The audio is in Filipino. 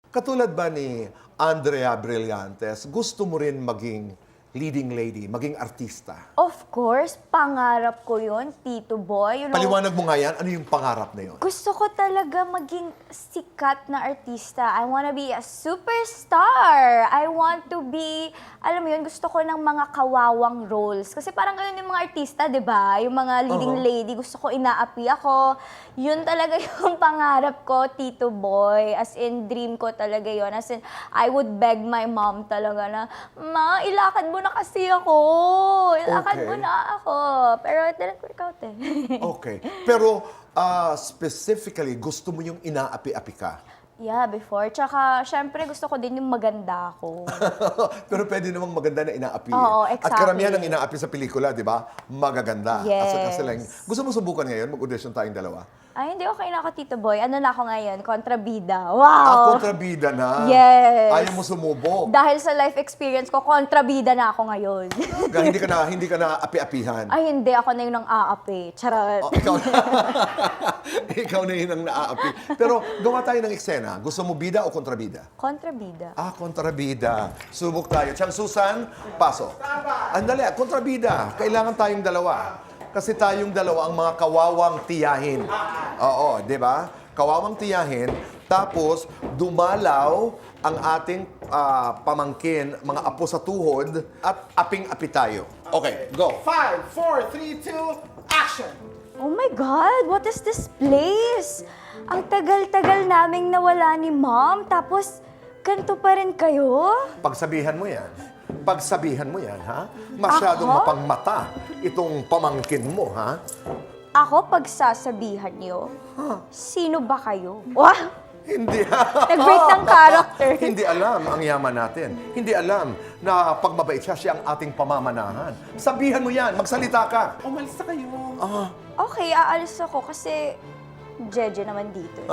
Katulad ba ni Andrea Brillantes, gusto mo rin maging leading lady, maging artista? Of course, pangarap ko yun, Tito Boy. You know, Paliwanag mo nga yan, ano yung pangarap na yun? gusto ko talaga maging sikat na artista. I wanna be a superstar. I want to be, alam mo yun, gusto ko ng mga kawawang roles. Kasi parang ganun yung mga artista, di ba? Yung mga leading lady, gusto ko inaapi ako. Yun talaga yung pangarap ko, Tito Boy. As in, dream ko talaga yun. As in, I would beg my mom talaga na, Ma, ilakad mo na kasi ako. Ilakad mo Okay. na ako. Pero it didn't work out eh. Okay. Pero specifically, gusto mo yung inaapi-api ka? Yeah, before. Tsaka, syempre gusto ko din yung maganda ako. Pero pwede namang maganda na inaapi. Oo, At exactly. karamihan ng inaapi sa pelikula, di ba? Magaganda. Yes. Kasi lang, gusto mo subukan ngayon, mag-audition tayong dalawa? Ay, hindi, okay na ako, Tito Boy. Ano na ako ngayon? Kontrabida. Ah, Wow! kontrabida na. Yes. Ayaw mo sumubok. Dahil sa life experience ko, kontrabida na ako ngayon. Hindi ka na api-apihan. Ay, hindi. Ako na yung nang-aapi. Charot. Oh, ikaw, ikaw na yun ang naaapi. Pero gawa tayo ng eksena. Gusto mo bida o kontrabida? Kontrabida. Ah, kontrabida. Subok tayo. Chang Susan, pasok. Andali, kontrabida. Kailangan tayong dalawa. Kasi tayong dalawa ang mga kawawang tiyahin. Oo, di ba? Kawawang tiyahin. Tapos, dumalaw ang ating pamangkin, mga apo sa tuhod, at aping-api tayo. Okay, go. 5, 4, 3, 2, action! Oh my God! What is this place? Ang tagal-tagal naming nawala ni Mom. Tapos, ganito pa rin kayo? Pagsabihan mo yan. Pagsabihan mo yan, ha? Masyadong Ako? mapangmata itong pamangkin mo, ha? Ako, pagsasabihan niyo, sino ba kayo? Wow! Hindi. Nag-break ng character. Hindi alam ang yaman natin. Hindi alam na pag mabait siya, siya ang ating pamamanahan. Sabihan mo yan, magsalita ka. Umalis na kayo. Okay, aalis ako kasi Jeje naman dito.